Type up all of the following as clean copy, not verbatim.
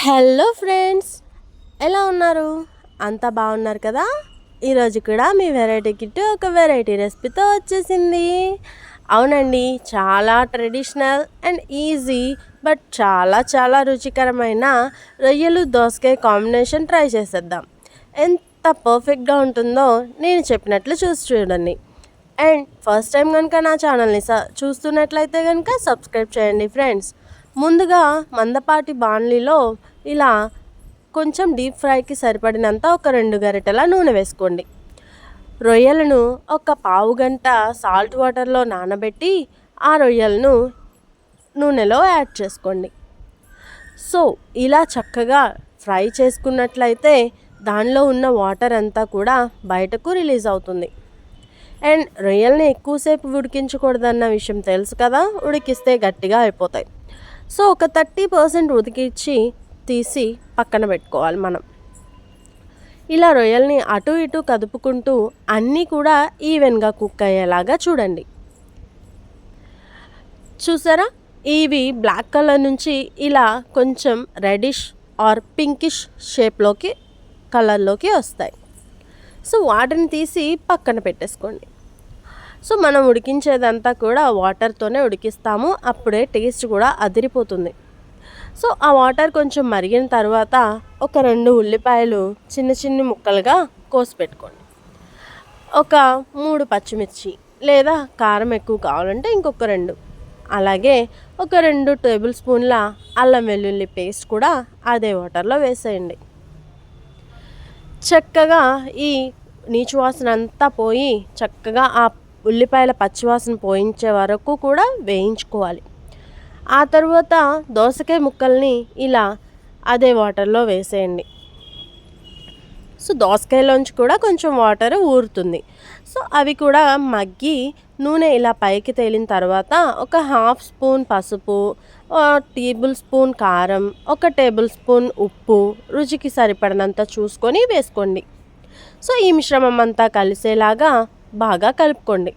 Hello friends, ఎలా ఉన్నారు? అంతా బాగున్నారు కదా? ఈరోజు కూడా మీ వెరైటీ కిట్ ఒక వెరైటీ రెసిపీతో వచ్చేసింది. అవునండి, చాలా ట్రెడిషనల్ అండ్ ఈజీ బట్ చాలా చాలా రుచికరమైన రొయ్యలు దోసకాయ కాంబినేషన్ ట్రై చేసేద్దాం. ఎంత పర్ఫెక్ట్గా ఉంటుందో నేను చెప్పినట్లు చూసి చూడండి. అండ్ ఫస్ట్ టైం కనుక నా ఛానల్ని చూస్తున్నట్లయితే కనుక సబ్స్క్రైబ్ చేయండి ఫ్రెండ్స్. ముందుగా మందపాటి బాణలిలో ఇలా కొంచెం డీప్ ఫ్రైకి సరిపడినంత ఒక 2 గరిటెల నూనె వేసుకోండి. రొయ్యలను ఒక పావు గంట సాల్ట్ వాటర్లో నానబెట్టి ఆ రొయ్యలను నూనెలో యాడ్ చేసుకోండి. సో ఇలా చక్కగా ఫ్రై చేసుకున్నట్లయితే దానిలో ఉన్న వాటర్ అంతా కూడా బయటకు రిలీజ్ అవుతుంది. అండ్ రొయ్యల్ని ఎక్కువసేపు ఉడికించకూడదన్న విషయం తెలుసు కదా, ఉడికిస్తే గట్టిగా అయిపోతాయి. సో ఒక 30% ఉడికించి తీసి పక్కన పెట్టుకోవాలి మనం. ఇలా రొయ్యల్ని అటు ఇటు కదుపుకుంటూ అన్నీ కూడా ఈవెన్గా కుక్ అయ్యేలాగా చూడండి. చూసారా, ఇవి బ్లాక్ కలర్ నుంచి ఇలా కొంచెం రెడిష్ ఆర్ పింకిష్ షేప్లోకి కలర్లోకి వస్తాయి. సో వాటిని తీసి పక్కన పెట్టేసుకోండి. సో మనం ఉడికించేదంతా కూడా వాటర్తోనే ఉడికిస్తాము, అప్పుడే టేస్ట్ కూడా అదిరిపోతుంది. సో ఆ వాటర్ కొంచెం మరిగిన తర్వాత ఒక 2 ఉల్లిపాయలు చిన్న చిన్న ముక్కలుగా కోసి పెట్టుకోండి. ఒక 3 పచ్చిమిర్చి లేదా కారం ఎక్కువ కావాలంటే ఇంకొక 2, అలాగే ఒక 2 టేబుల్ స్పూన్ల అల్లం వెల్లుల్లి పేస్ట్ కూడా అదే వాటర్లో వేసేయండి. చక్కగా ఈ నీచు వాసన అంతా పోయి చక్కగా ఆ ఉల్లిపాయల పచ్చివాసన పోయించే వరకు కూడా వేయించుకోవాలి. ఆ తర్వాత దోసకాయ ముక్కల్ని ఇలా అదే వాటర్లో వేసేయండి. సో దోసకాయలోంచి కూడా కొంచెం వాటర్ ఊరుతుంది. సో అవి కూడా మగ్గి నూనె ఇలా పైకి తేలిన తర్వాత ఒక 1/2 స్పూన్ పసుపు, టేబుల్ స్పూన్ కారం, 1 టేబుల్ స్పూన్ ఉప్పు రుచికి సరిపడినంత చూసుకొని వేసుకోండి. సో ఈ మిశ్రమం అంతా కలిసేలాగా బాగా కలుపుకోండి.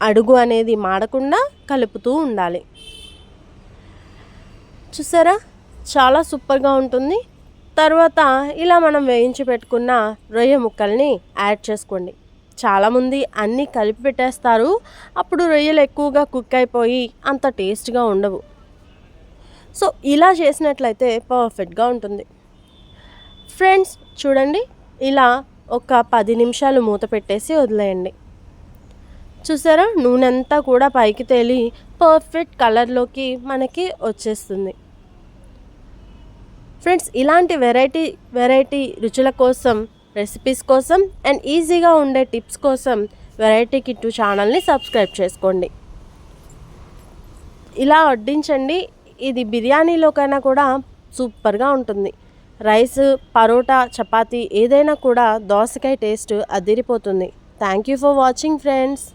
అడుగు అనేది మాడకుండా కలుపుతూ ఉండాలి. చూసారా, చాలా సూపర్గా ఉంటుంది. తర్వాత ఇలా మనం వేయించి పెట్టుకున్న రొయ్య ముక్కల్ని యాడ్ చేసుకోండి. చాలామంది అన్నీ కలిపి పెట్టేస్తారు, అప్పుడు రొయ్యలు ఎక్కువగా కుక్ అయిపోయి అంత టేస్ట్గా ఉండవు. సో ఇలా చేసినట్లయితే పర్ఫెక్ట్గా ఉంటుంది. ఫ్రెండ్స్ చూడండి, ఇలా ఒక 10 నిమిషాలు మూత పెట్టేసి వదిలేయండి. చూసారా, నూనె అంతా కూడా పైకి తేలి పర్ఫెక్ట్ కలర్లోకి మనకి వచ్చేస్తుంది. ఫ్రెండ్స్, ఇలాంటి వెరైటీ రుచుల కోసం, రెసిపీస్ కోసం అండ్ ఈజీగా ఉండే టిప్స్ కోసం వెరైటీ కిట్ ఛానల్ని సబ్స్క్రైబ్ చేసుకోండి. ఇలా వడ్డించండి. ఇది బిర్యానీలోకైనా కూడా సూపర్గా ఉంటుంది. రైస్, పరోటా, చపాతీ ఏదైనా కూడా దోసకాయ టేస్ట్ అదిరిపోతుంది. Thank you for watching friends.